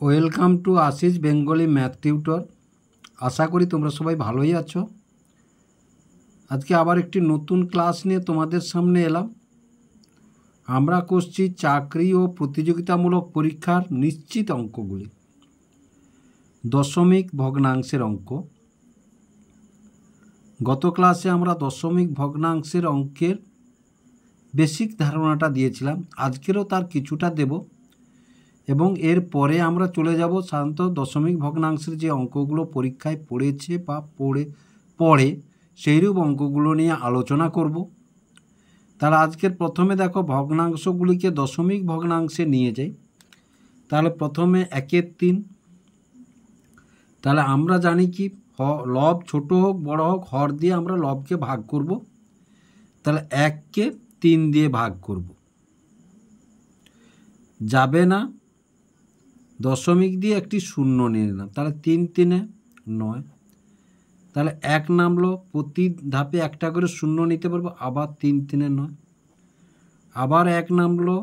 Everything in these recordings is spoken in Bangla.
Welcome to Ashis Bengali math tutor. আশা করি তোমরা সবাই ভালোই আছো। আজকে আবার একটি নতুন ক্লাস নিয়ে তোমাদের সামনে এলাম। আমরা করছি চাকরি ও প্রতিযোগিতামূলক পরীক্ষার নিশ্চিত অঙ্কগুলি, দশমিক ভগ্নাংশের অঙ্ক। গত ক্লাসে আমরা দশমিক ভগ্নাংশের অঙ্কের বেসিক ধারণাটা দিয়েছিলাম, আজকেরও তার কিছুটা দেব এবং এর পরে আমরা চলে যাব সাধারণত দশমিক ভগ্নাংশের যে অঙ্কগুলো পরীক্ষায় পড়েছে বা পড়ে সেইরূপ অঙ্কগুলো নিয়ে আলোচনা করব। তাহলে আজকের প্রথমে দেখো ভগ্নাংশগুলিকে দশমিক ভগ্নাংশে নিয়ে যাই। তাহলে প্রথমে 1/3। তাহলে আমরা জানি কি লব ছোট হোক বড় হোক হর দিয়ে আমরা লবকে ভাগ করব। তাহলে 1কে 3 দিয়ে ভাগ করব, যাবে না। দশমিক দিয়ে একটি শূন্য নিয়ে নিলাম, তাহলে 3 3 9। তাহলে 1 নামলো, প্রতি ধাপে একটা করে শূন্য নিতে পারবো, আবার 3 3 9। আবার 1 নামলো,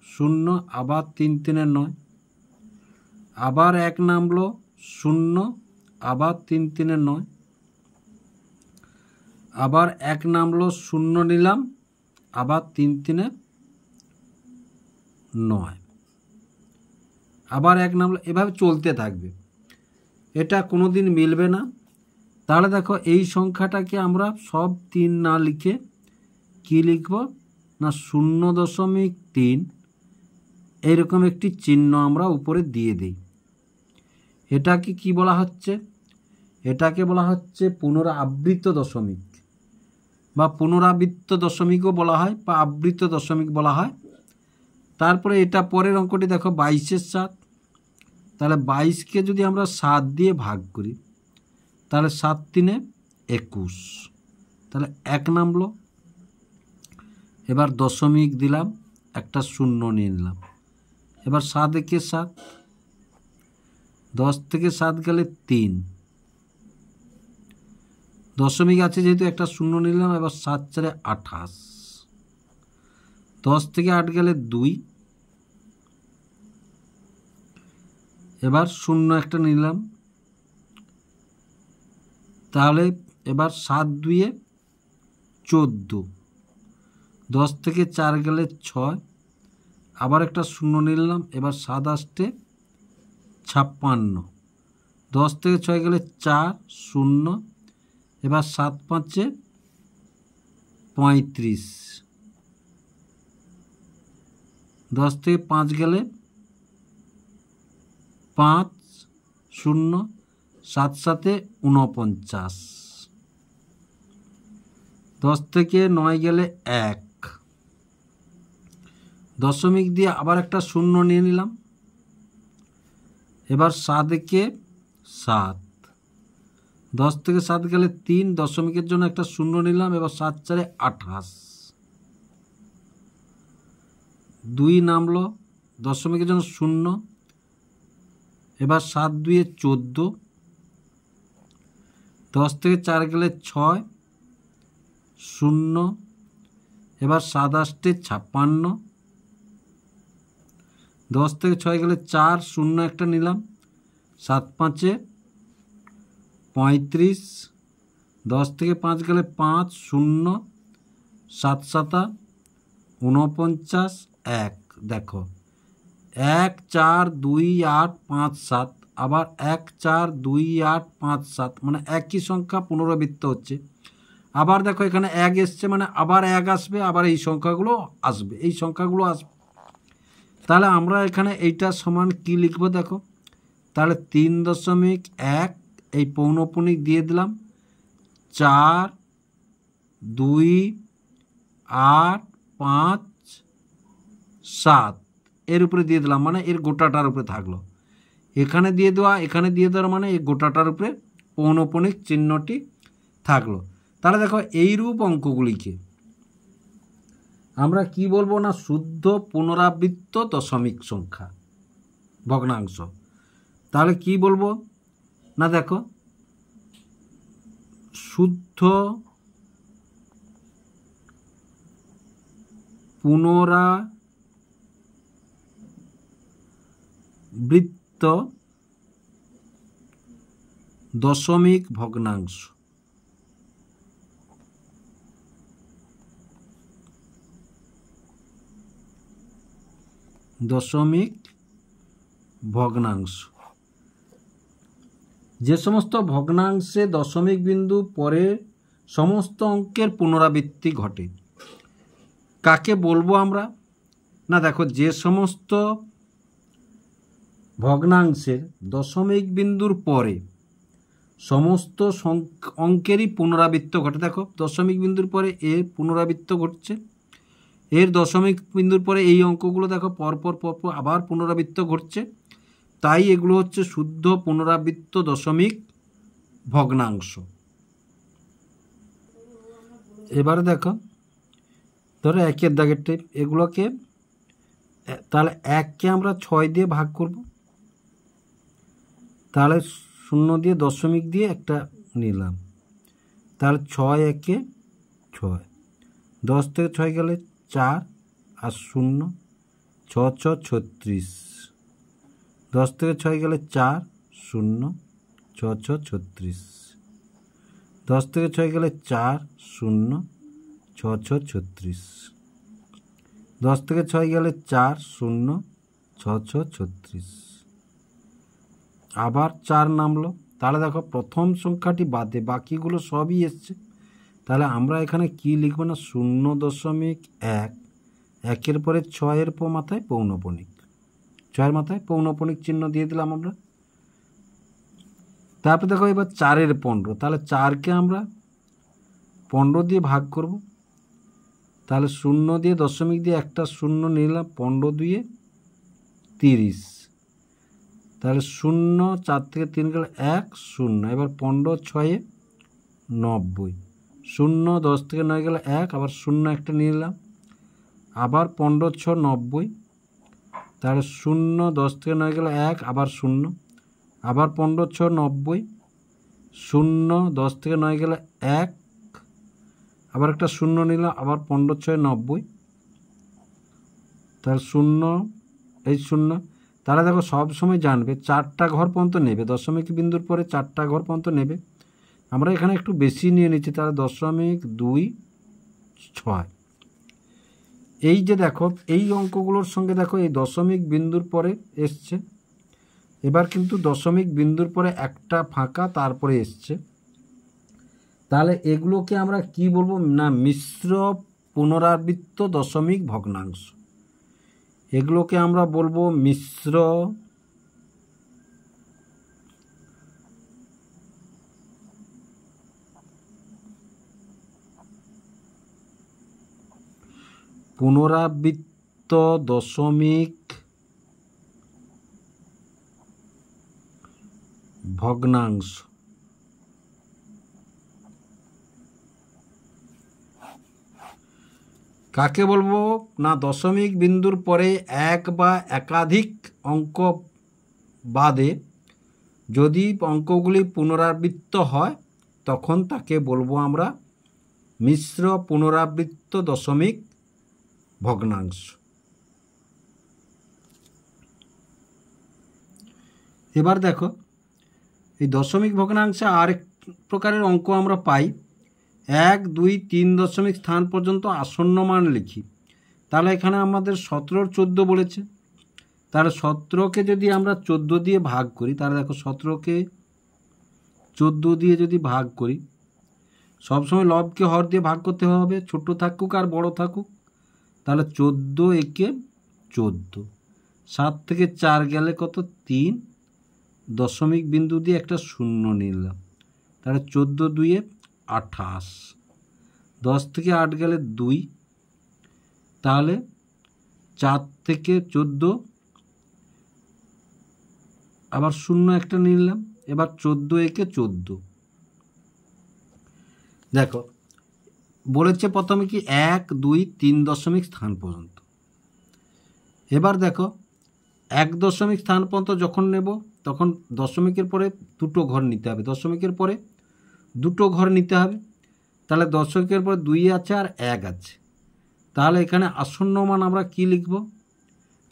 শূন্য, আবার 3 3 9। আবার 1 নামলো, শূন্য, আবার 3 3 9। আবার 1 নামলো, শূন্য নিলাম, আবার 3 3 9। আবার 1 নামলো, এভাবে চলতে থাকবে, এটা কোনো দিন মিলবে না। তাহলে দেখো এই সংখ্যাটাকে আমরা সব 3 না লিখে কি লিখব না 0.3 এইরকম একটি চিহ্ন আমরা উপরে দিয়ে দিই। এটাকে কি বলা হচ্ছে? এটাকে বলা হচ্ছে পুনরাবৃত্ত দশমিক বা পুনরাবৃত্ত দশমিকও বলা হয় বা আবৃত্ত দশমিক বলা হয়। তারপরে এটা পরের অঙ্কটি দেখো 22 এর 7। তাহলে 22কে যদি আমরা 7 দিয়ে ভাগ করি তাহলে 7 3 21। তাহলে 1 নামলো, এবার দশমিক দিলাম, একটা শূন্য নিয়ে নিলাম। এবার 7 একে 7, 10 থেকে 7 গেলে 3, দশমিক আছে যেহেতু একটা শূন্য নিলাম। এবার 7 4 28, 10 থেকে 8 গেলে 2, এবার শূন্য একটা নিলাম। তাহলে এবার 7 2 14, 10 থেকে 4 গেলে 6, আবার একটা শূন্য নিলাম। এবার 7 8 56, 10 থেকে 6 গেলে 4 0, এবার 7 5 35, 10 থেকে 5 গেলে 5 0, 7 7 49, 10 থেকে 9 গেলে 1, দশমিক দিয়ে আবার একটা শূন্য নিয়ে নিলাম। এবার 7 একে 7, 10 থেকে 7 গেলে 3, দশমিকের জন্য একটা শূন্য নিলাম। এবার 7 4 28, 2 নামলো, দশমিকের জন্য শূন্য। এবার 7 2 14, 10 থেকে 4 গেলে 6 0, এবার 7 8 56, 10 থেকে 6 গেলে 4 0 একটা নিলাম। 7 5 35, 10 থেকে 5 গেলে 5 0, 7 7 49 1। দেখো 1 4 2 8 5 7, আবার 1 4 2 8 5 7, মানে একই সংখ্যা পুনরাবৃত্ত হচ্ছে। আবার দেখো এখানে 1 এসছে, মানে আবার 1 আসবে, আবার এই সংখ্যাগুলো আসবে, এই সংখ্যাগুলো আসবে। তাহলে আমরা এখানে এইটা সমান কি লিখবো দেখো। তাহলে 3.1 এই পৌনঃপুনিক দিয়ে দিলাম, 4 2 8 5 7 এর উপরে দিয়ে দিলাম, মানে এর গোটাটার উপরে থাকলো। এখানে দিয়ে দেওয়ার মানে এই গোটাটার উপরে পৌনঃপুনিক চিহ্নটি থাকলো। তাহলে দেখো এইরূপ অঙ্কগুলিকে আমরা কি বলবো না শুদ্ধ পুনরাবৃত্ত দশমিক সংখ্যা ভগ্নাংশ। তাহলে কি বলবো না দেখো শুদ্ধ পুনরাবৃত্ত দশমিক ভগ্নাংশ। দশমিক ভগ্নাংশ যে সমস্ত ভগ্নাংশে দশমিক বিন্দু পরে সমস্ত অঙ্কের পুনরাবৃত্তি ঘটে কাকে বলবো আমরা? না দেখো, যে সমস্ত ভগ্নাংশের দশমিক বিন্দুর পরে সমস্ত অঙ্কেরই পুনরাবৃত্ত ঘটে। দেখো, দশমিক বিন্দুর পরে এর পুনরাবৃত্ত ঘটছে, এর দশমিক বিন্দুর পরে এই অঙ্কগুলো দেখো পরপর পরপর আবার পুনরাবৃত্ত ঘটছে, তাই এগুলো হচ্ছে শুদ্ধ পুনরাবৃত্ত দশমিক ভগ্নাংশ। এবারে দেখো, ধরো একের দাগের টাইপ, এগুলোকে তাহলে এককে আমরা 6 দিয়ে ভাগ করব, তাহলে 0 দিয়ে দশমিক দিয়ে একটা নিলাম, তাহলে 6 একে 6, 10 থেকে 6 গেলে 4 আর 0, 6 6 36, 10 থেকে 6 গেলে 4 0, 6 6 36, 10 থেকে 6 গেলে 4 0, 6 6 36, 10 থেকে 6 গেলে 4 0, 6 6 36, আবার 4 নামলো। তাহলে দেখো, প্রথম সংখ্যাটি বাদে বাকিগুলো সবই এসছে, তাহলে আমরা এখানে কি লিখব না 0.1, একের পরে 6-এর মাথায় পৌনঃপুনিক, 6-এর মাথায় পৌনঃপুনিক চিহ্ন দিয়ে দিলাম আমরা। তারপরে দেখো এবার 4-এর 15, তাহলে 4কে আমরা 15 দিয়ে ভাগ করব, তাহলে 0 দিয়ে দশমিক দিয়ে একটা 0 নিলাম, 15 2 30, তাহলে 0, 4 থেকে 3 গেলে 1 0, এবার 15 6 90, 0 10 থেকে 9 গেলে 1, আবার 0 একটা নিলাম, আবার 15 6 90, তাহলে 0 10 থেকে 9 গেলে 1, আবার 0, আবার 15 6 90, 0 10 থেকে 9 গেলে 1, আবার একটা 0 নিলাম, আবার 15 6 90, তাহলে 0 এই 0। তাহলে দেখো, সব সময় জানবে 4টা ঘর পর্যন্ত নেবে, দশমিক বিন্দুর পরে 4টা ঘর পর্যন্ত নেবে। আমরা এখানে একটু বেশি নিয়ে নিচ্ছি, তাহলে 0.26। এই যে দেখো, এই অঙ্কগুলোর সঙ্গে দেখো এই দশমিক বিন্দুর পরে এসছে, এবার কিন্তু দশমিক বিন্দুর পরে একটা ফাঁকা তারপরে এসছে, তাহলে এগুলোকে আমরা কি বলবো না মিশ্র পুনরাবৃত্ত দশমিক ভগ্নাংশ। এগুলোকে আমরা বলবো মিশ্র পুনরাবৃত্ত দশমিক ভগ্নাংশ। কাকে বলবো না দশমিক বিন্দুর পরে এক বা একাধিক অঙ্ক বাদে যদি অঙ্কগুলি পুনরাবৃত্ত হয় তখন তাকে বলবো আমরা মিশ্র পুনরাবৃত্ত দশমিক ভগ্নাংশ। এবার দেখো, এই দশমিক ভগ্নাংশে আরেক প্রকারের অঙ্ক আমরা পাই, 1 2 3 দশমিক স্থান পর্যন্ত আসন্ন মান লিখি। তাহলে এখানে আমাদের 17 14 বলেছে, তাহলে 17কে যদি আমরা 14 দিয়ে ভাগ করি, তাহলে দেখো 17কে 14 দিয়ে যদি ভাগ করি, সবসময় লবকে হর দিয়ে ভাগ করতে হবে, ছোট থাকুক আর বড় থাকুক। তাহলে 14 একে 14, 7 থেকে 4 গেলে কত 3, দশমিক বিন্দু দিয়ে একটা 0 নিলাম, তাহলে 14 2 28, 10 থেকে 8 গেলে 2, তাহলে 4 থেকে 14 আবার 0 একটা নিলাম, এবার 14 একে 14। দেখো বলেছে প্রথমে কি 1 2 3 দশমিক স্থান পর্যন্ত। এবার দেখো 1 দশমিক স্থান পর্যন্ত যখন নেব তখন দশমিকের পরে দুটো ঘর নিতে হবে, দশমিকের পরে দুটো ঘর নিতে হবে, তাহলে দশমিকের পরে 2 আছে আর 1 আছে। তাহলে এখানে আসন্ন মান আমরা কি লিখব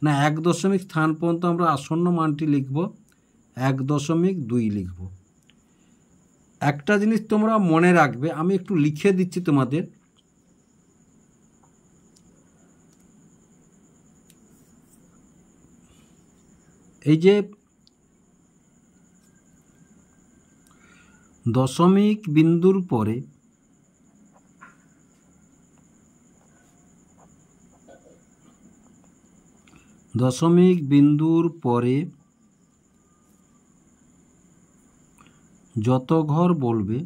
না 1 স্থান পর্যন্ত আমরা আসন্ন মানটি লিখব 1.2 লিখব। একটা জিনিস তোমরা মনে রাখবে, আমি একটু লিখে দিচ্ছি তোমাদের। এই যে দশমিক বিন্দুর পরে যত ঘর বলবে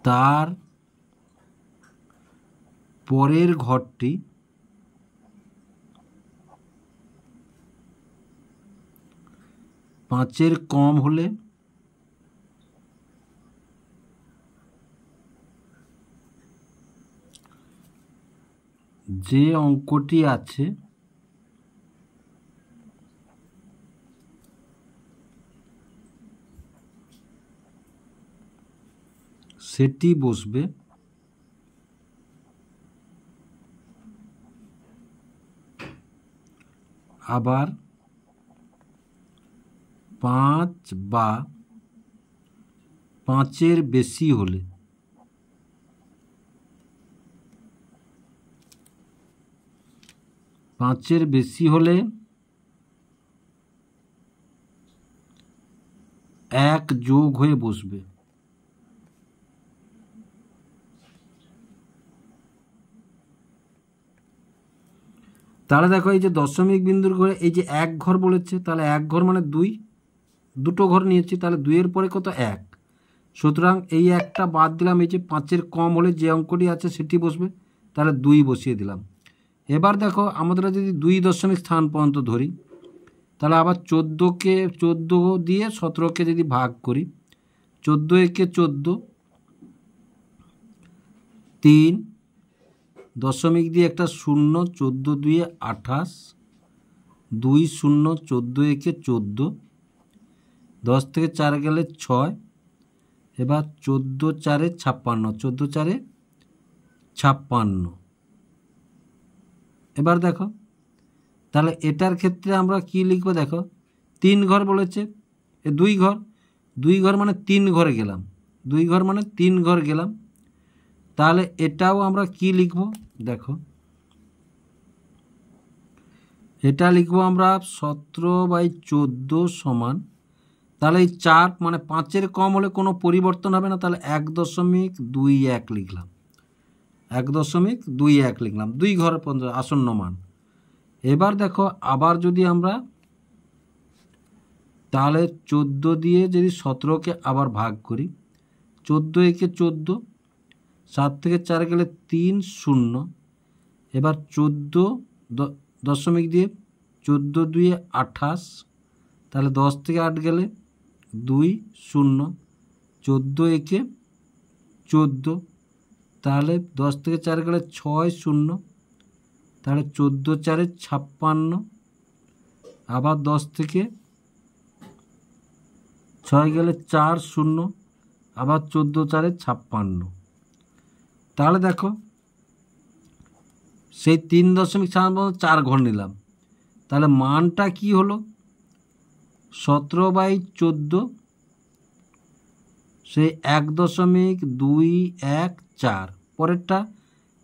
তার পরের ঘরটি পাঁচের কম হলে যে অঙ্কটি আছে সেটি বসবে। আবার 5 বা 5-এর বেশি হলে এক যোগ হয়ে বসবে। তাহলে দেখো এই যে দশমিক বিন্দুর ঘরে এই যে এক ঘর বলেছে, তাহলে এক ঘর মানে দুটো ঘর নিয়েছি, তাহলে 2-এর পরে কত 1, সুতরাং এই একটা বাদ দিলাম। এই যে 5-এর কম হলে যে অঙ্কটি আছে সেটি বসবে, তাহলে 2 বসিয়ে দিলাম। এবার দেখো আমাদের যদি 2 স্থান পর্যন্ত ধরি, তাহলে আবার 14 দিয়ে 17কে যদি ভাগ করি, 14 একে 14, 3 দশমিক দিয়ে একটা 0, 14 2 28, 2 0, 14 একে 14, 10 থেকে 4 গেলে 6, এবার 14 4 56, 14 4 56। এবার দেখো তাহলে এটার ক্ষেত্রে আমরা কি লিখব, দেখো 3 ঘর বলেছে, 2 ঘর মানে 3 ঘরে গেলাম, 2 ঘর মানে 3 ঘর গেলাম। তাহলে এটাও আমরা কি লিখব, দেখো এটা লিখব আমরা 17/14 সমান, তাহলে এই 4 মানে 5-এর কম হলে কোনো পরিবর্তন হবে না, তাহলে 1.21 লিখলাম, 1.21 লিখলাম 2 ঘর আসন্ন মান। এবার দেখো আবার যদি আমরা তাহলে 14 দিয়ে যদি 17কে আবার ভাগ করি, 14 একে 14, 7 থেকে 4 গেলে 3 0, এবার 14 দশমিক দিয়ে 14 2 28, তাহলে 10 থেকে 8 গেলে 2 0, 14 একে 14, তাহলে 10 থেকে 4 গেলে 6 0, তাহলে 14 4 56, আবার 10 থেকে 6 গেলে 4 0, আবার 14 4 56। তাহলে দেখো সেই 3.4 ঘর নিলাম, তাহলে মানটা কি হলো 17/14, সেই 1.214। পরেরটা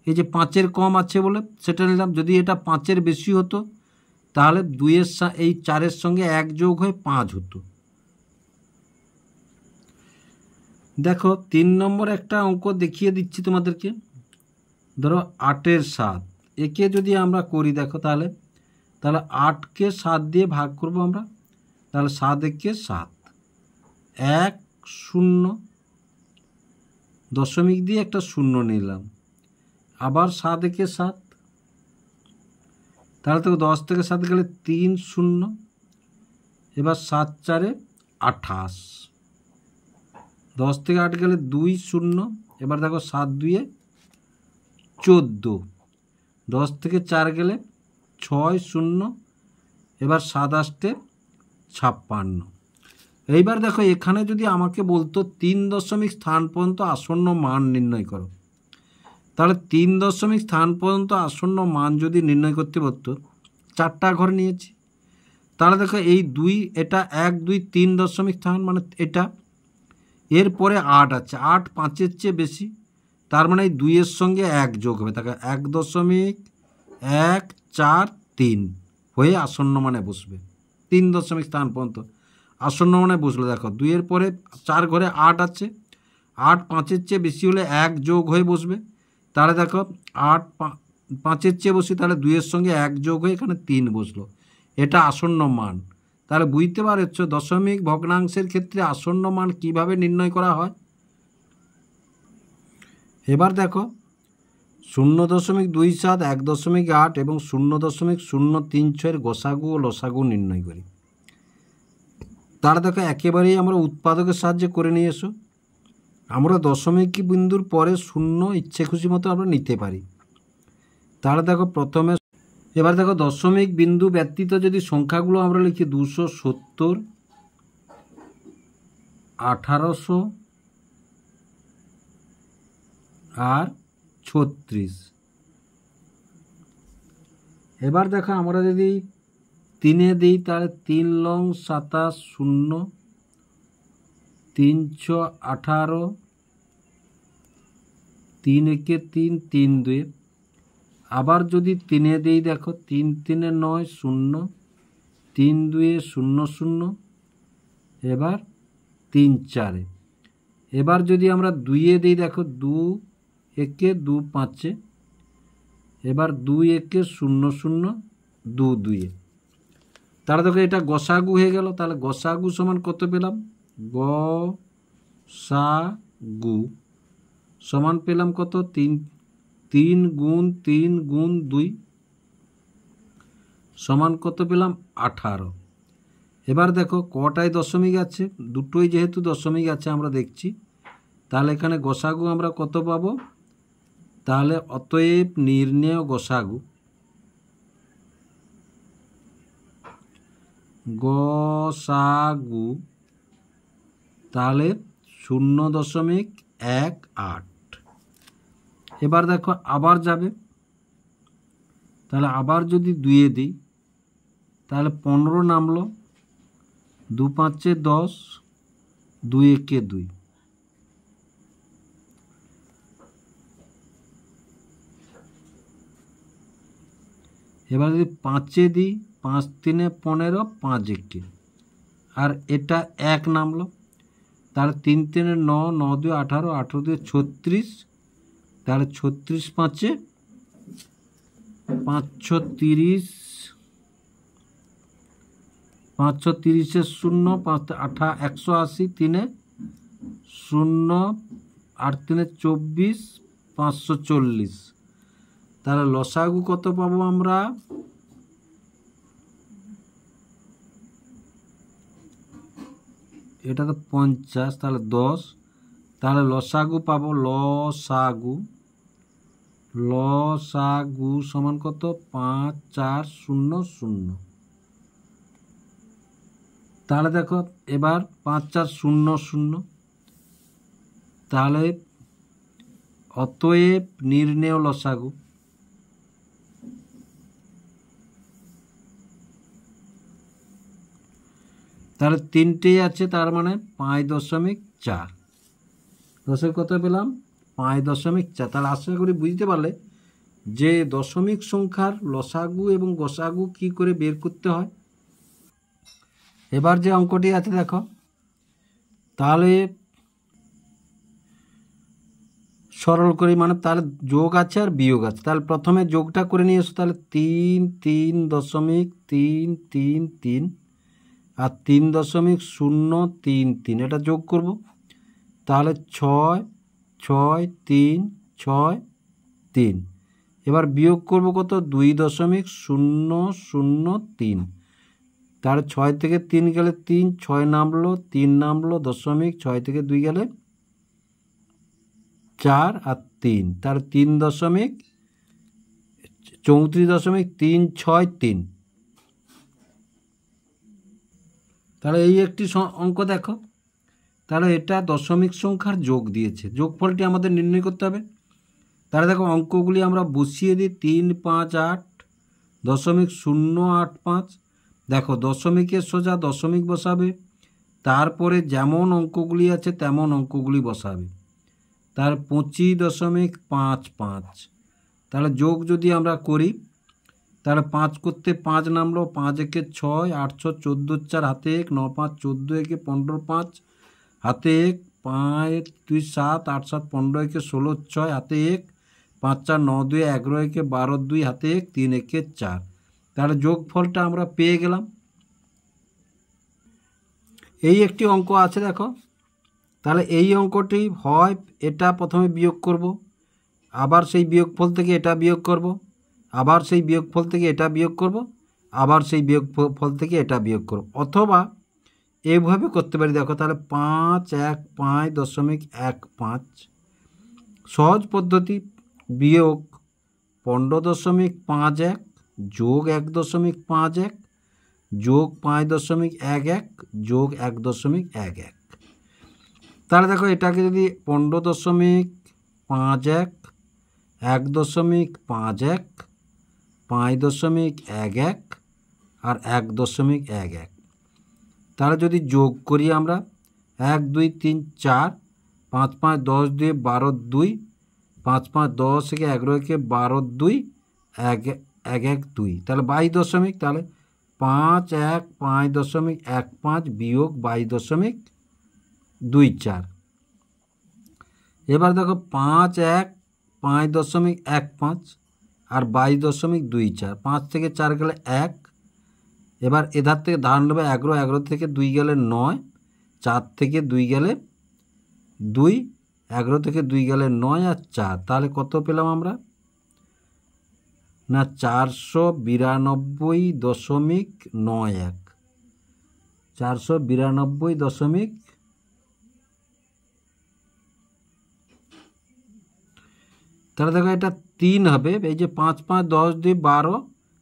এই যে 5-এর কম আছে বলে সেটা নিলাম, যদি এটা 5-এর বেশি হতো তাহলে 2-এর এই 4-এর সঙ্গে 1 যোগ হয়ে 5 হতো। দেখো 3 নম্বর একটা অঙ্ক দেখিয়ে দিচ্ছি তোমাদেরকে। ধরো 8-এর 7, একে যদি আমরা করি দেখো তাহলে 8কে 7 দিয়ে ভাগ করব আমরা, তাহলে 7 একে 7, 1 0 দশমিক দিয়ে একটা 0 নিলাম, আবার 7 একে 7, তাহলে তো 10 থেকে 7 গেলে 3 0, এবার 7 4 28, 10 থেকে 8 গেলে 2 0, এবার দেখো 7 2 14, 10 থেকে 4 গেলে 6 0, এবার 7 8 56। এইবার দেখো এখানে যদি আমাকে বলতো 3 স্থান পর্যন্ত আসন্ন মান নির্ণয় করো, তাহলে 3 দশমিক স্থান পর্যন্ত আসন্ন মান যদি নির্ণয় করতে পারতো, 4টা ঘর নিয়েছি। তাহলে দেখো এই 2, এটা 1 2 3 দশমিক স্থান, মানে এটা। এরপরে 8 আছে, 8 5-এর চেয়ে বেশি, তার মানে এই 2-এর সঙ্গে 1 যোগ হবে, তাকে 1.143 হয়ে আসন্ন মানে বসবে। 3 দশমিক স্থান পর্যন্ত আসন্ন মানে বসলো। দেখো 2-এর পরে 4 ঘরে 8 আছে, 8 5-এর চেয়ে বেশি হলে 1 যোগ হয়ে বসবে। তাহলে দেখো 8 5-এর চেয়ে বসি, তাহলে 2-এর সঙ্গে 1 যোগ হয়ে এখানে 3 বসলো, এটা আসন্ন মান। তাহলে বুঝতে পারছ দশমিক ভগ্নাংশের ক্ষেত্রে আসন্ন মান কিভাবে নির্ণয় করা হয়। এবার দেখো 0.27, 1.8 এবং 0.036 গসাগু ও লসাগু নির্ণয় করি। তাহলে দেখো একেবারেই আমরা উৎপাদকের সাহায্যে করে নিয়ে এসো। আমরা দশমিক বিন্দুর পরে 0 ইচ্ছে খুশি মতো আমরা নিতে পারি। তাহলে দেখো প্রথমে, এবার দেখো দশমিক বিন্দু ব্যতীত যদি সংখ্যাগুলো আমরা লিখি 270, 1800 আর 36। এবার দেখো আমরা যদি 3-এ দিই, তাহলে 3 লং 27, 0, 318, 3 একে 3, 3 2। আবার যদি 3-এ দিই, দেখো 3 3 9, 0, 3 2 0 0, এবার 3 4। এবার যদি আমরা 2-এ দিই, দেখো 2 একে 2 5, এবার 2 একে 0 0, 2 2। তাহলে দেখো এটা গসাগু হয়ে গেল। তাহলে গসাগু সমান কত পেলাম, গসাগু সমান পেলাম কত, 3 3 গুণ 3 গুণ 2 সমান কত পেলাম, 18। এবার দেখো কটায় দশমিক আছে, দুটোই যেহেতু দশমিক আছে আমরা দেখছি, তাহলে এখানে গসাগু আমরা কত পাবো, তাহলে অতএব নির্ণেয় গসাগু, গসাগু তাহলে 0.18। এবার দেখো আবার যাবে, তাহলে আবার যদি 2-এ দিই, তাহলে 15 নামলো, 2 5 10, 2 একে 2। এবার যদি 5-এ দিই, 5 3 15, 5 1, আর এটা 1 নামলো, তাহলে 3 3 9, 9 2 18, 18 2 36, তাহলে 36 5 530, 530 0, 5 8 180, 3 0, 8 3 24, 540। তাহলে লসাগু কত পাবো আমরা, এটা তো 50, তাহলে 10, তাহলে লসাগু পাবো, লসাগু সমান কত, 5400। তাহলে দেখো এবার 5400, তাহলে অতএব নির্ণেয় লসাগু, তাহলে 3টেই আছে, তার মানে 5.4। দশমিক কত পেলাম, 5.4। তাহলে আশা করি বুঝতে পারলে যে দশমিক সংখ্যার লসাগু এবং গসাগু কি করে বের করতে হয়। এবার যে অঙ্কটি আছে দেখো, তাহলে সরল করি, মানে তাহলে যোগ আছে আর বিয়োগ আছে। তাহলে প্রথমে যোগটা করে নিয়ে এসো, তাহলে 3 3.333 আর 3.033, এটা যোগ করব, তাহলে 6 6 3 6 3। এবার বিয়োগ করব কত, 2.003। তাহলে 6 থেকে 3 গেলে 3, 6 নামলো, 3 নামলো, দশমিক 6 থেকে 2 গেলে 4 আর 3, তার 3.34.363। তাহলে এই একটি অঙ্ক দেখো, তাহলে এটা দশমিক সংখ্যার যোগ দিয়েছে, যোগফলটি আমাদের নির্ণয় করতে হবে। তাহলে দেখো অঙ্কগুলি আমরা বসিয়ে দিই। 358.085। দেখো দশমিকের সোজা দশমিক বসাবে, তারপরে যেমন অঙ্কগুলি আছে তেমন অঙ্কগুলি বসাবে। তার 25.55। তাহলে যোগ যদি আমরা করি তাহলে 5 করতে 5 নামলো, 5 একে 6, 8 6 14 4 হাতে 1, 9 5 14 একে 15 5 হাতে 1, 5 2 7 8 7 15 একে 16 6 হাতে 1, 5 4 9 2 11 একে 12 2 হাতে 1, 3 একে 4। তাহলে যোগফলটা আমরা পেয়ে গেলাম। এই একটি অঙ্ক আছে দেখো। তাহলে এই অঙ্কটি হয় এটা প্রথমে বিয়োগ করব, আবার সেই বিয়োগফল থেকে এটা বিয়োগ করব, আবার সেই বিয়োগফল থেকে এটা বিয়োগ করব, আবার সেই বিয়োগফল থেকে এটা বিয়োগ করব, অথবা এইভাবে করতে পারি। দেখো তাহলে 515.15 সহজ পদ্ধতি। বিয়োগ 15.51 যোগ 1.51 যোগ 5.11 যোগ 1.11। তাহলে দেখো এটাকে যদি 15.51 1.51 5.11 আর 1.11, তাহলে যদি যোগ করি আমরা 1 2 3 4 5 5 10 2 12 2 5 5 10 একে 11 একে 12 2 1 1 1 2, তাহলে 22 তাহলে 5 1 5.15 বিয়োগ 22.24। এবার দেখো 5 1 5.15 আর 22.24, 5 থেকে 4 গেলে 1। এবার এধার থেকে ধার নেবে 11, 11 থেকে 2 গেলে 9, 4 থেকে 2 গেলে 2, 11 থেকে 2 গেলে 9 আর 4, তাহলে কত পেলাম আমরা না 492.91। 492. তাহলে দেখো এটা 3 হবে। এই যে 5 5 10 2 12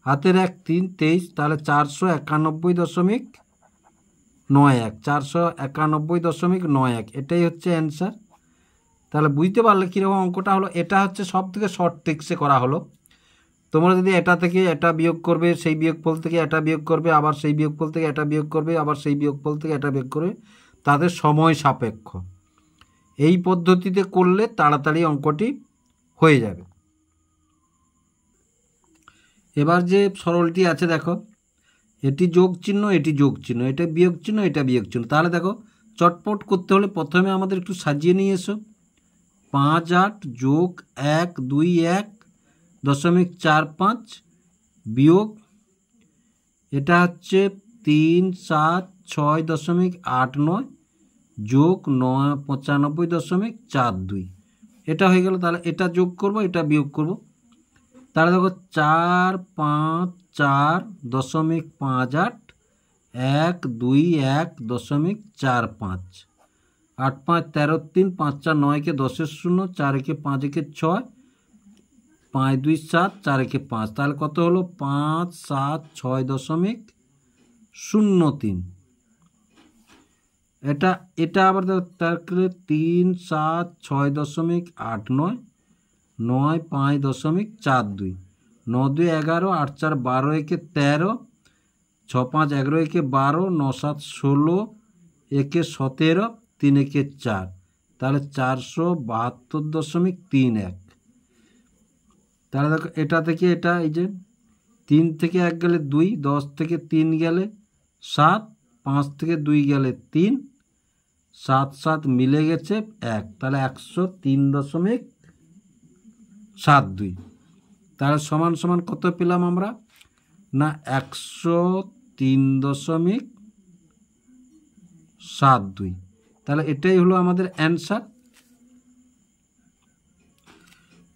হাতের 1 3 23, তাহলে 491.91 491.91, এটাই হচ্ছে অ্যান্সার। তাহলে বুঝতে পারলে কীরকম অঙ্কটা হলো। এটা হচ্ছে সব থেকে শর্ট ট্রিক্সে করা হলো। তোমরা যদি এটা থেকে এটা বিয়োগ করবে, সেই বিয়োগফল থেকে এটা বিয়োগ করবে, আবার সেই বিয়োগফল থেকে এটা বিয়োগ করবে, আবার সেই বিয়োগফল থেকে এটা বিয়োগ করবে, তাদের সময় সাপেক্ষ। এই পদ্ধতিতে করলে তাড়াতাড়ি অঙ্কটি হয়ে যাবে। এবার যে সরলটি আছে দেখো, এটি যোগ চিহ্ন, এটি যোগ চিহ্ন, এটা বিয়োগ চিহ্ন, এটা বিয়োগ চিহ্ন। তাহলে দেখো চটপট করতে হলে প্রথমে আমাদের একটু সাজিয়ে নিয়ে এসো। 5 8 যোগ 1 2 1.45 বিয়োগ এটা হচ্ছে 3 7 6.89 যোগ 95.42, এটা হয়ে গেল। তাহলে এটা যোগ করব, এটা বিয়োগ করব। তাহলে দেখো 4 5 4.58 1 2 1.45 8 5 13 3 5 4 9 के 10 0 4 के 5 के 6 5 2 7 4 के 5, তাহলে কত হলো 5 7 6.03। এটা আবার তাহলে 3 7 6.89 9 5.42 9 2 11 8 4 12 একে 13 6 5 11 একে 12 9 7 16 একে 17 3 একে 4, তাহলে 472.31। তাহলে দেখো এটা থেকে এটা, এই যে 3 থেকে 1 গেলে 2, 10 থেকে 3 গেলে 7, 5 থেকে 2 গেলে 3, 7 7 মিলে গেছে 1, তাহলে 103.72। তাহলে সমান সমান কত পেলাম আমরা না 103.72। তাহলে এটাই হলো আমাদের অ্যান্সার।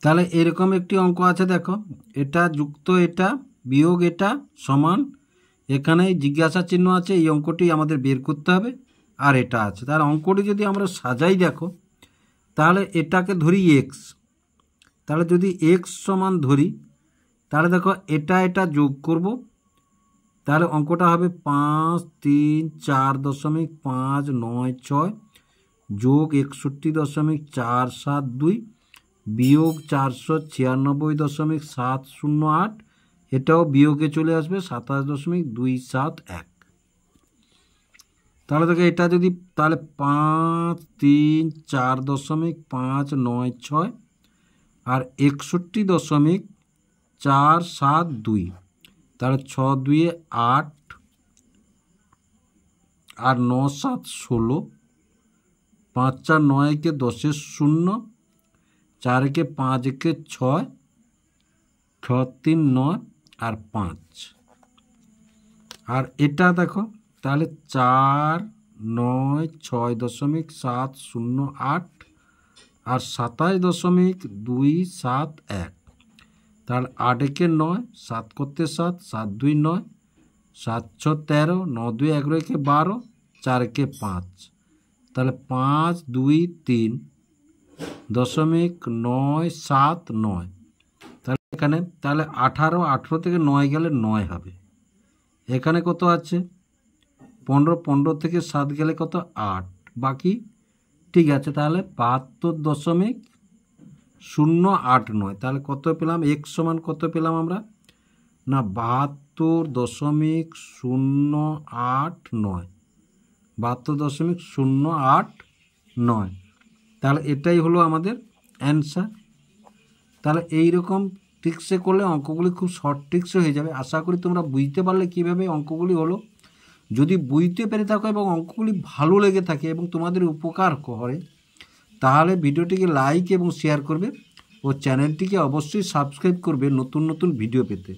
তাহলে এরকম একটি অঙ্ক আছে দেখো, এটা যুক্ত এটা বিয়োগ এটা সমান, এখানে জিজ্ঞাসা চিহ্ন আছে, এই অঙ্কটি আমাদের বের করতে হবে। আর এটা আছে, তাহলে অঙ্কটি যদি আমরা সাজাই দেখো, তাহলে এটাকে ধরি এক্স। তাহলে যদি এক্স সমান ধরি, তাহলে দেখো এটা যোগ করব, তাহলে অঙ্কটা হবে 5 3 4.596 যোগ 61.472 বিয়োগ 496.708, এটাও বিয়োগে চলে আসবে 27.271। তাহলে দেখো এটা যদি তাহলে 534.596 আর 61.472, তাহলে 6 2 8 আর 9 7 16, 5 4 9 के 10 0, 4 के 5 के 6, 6 3 9 আর 5। আর এটা দেখো তাহলে 4 9 6.708 আর 27.271, তাহলে 8 একে 9, 7 করতে 7, 7 2 9, 7 6 13, 9 2 11 के 12, 4 के 5, তাহলে 5 2 3.979। তাহলে এখানে তাহলে 18 18 থেকে 9 গেলে 9 হবে। এখানে কত আছে 15 15 থেকে 7 গেলে কত 8, বাকি ঠিক আছে। তাহলে 72.089, তাহলে কত পেলাম x সমান কত পেলাম আমরা না 72.089, 72.089। তাহলে এটাই হলো আমাদের অ্যান্সার। তাহলে এই রকম ট্রিক্সে করলে অঙ্কগুলি খুব শর্ট ট্রিক্সে হয়ে যাবে। আশা করি তোমরা বুঝতে পারলে কীভাবে অঙ্কগুলি হলো। যদি বুঝতে পেরে থাকো এবং অঙ্কগুলি ভালো লেগে থাকে এবং তোমাদের উপকার করে, তাহলে ভিডিওটিকে লাইক এবং শেয়ার করবে ও চ্যানেলটিকে অবশ্যই সাবস্ক্রাইব করবে নতুন নতুন ভিডিও পেতে।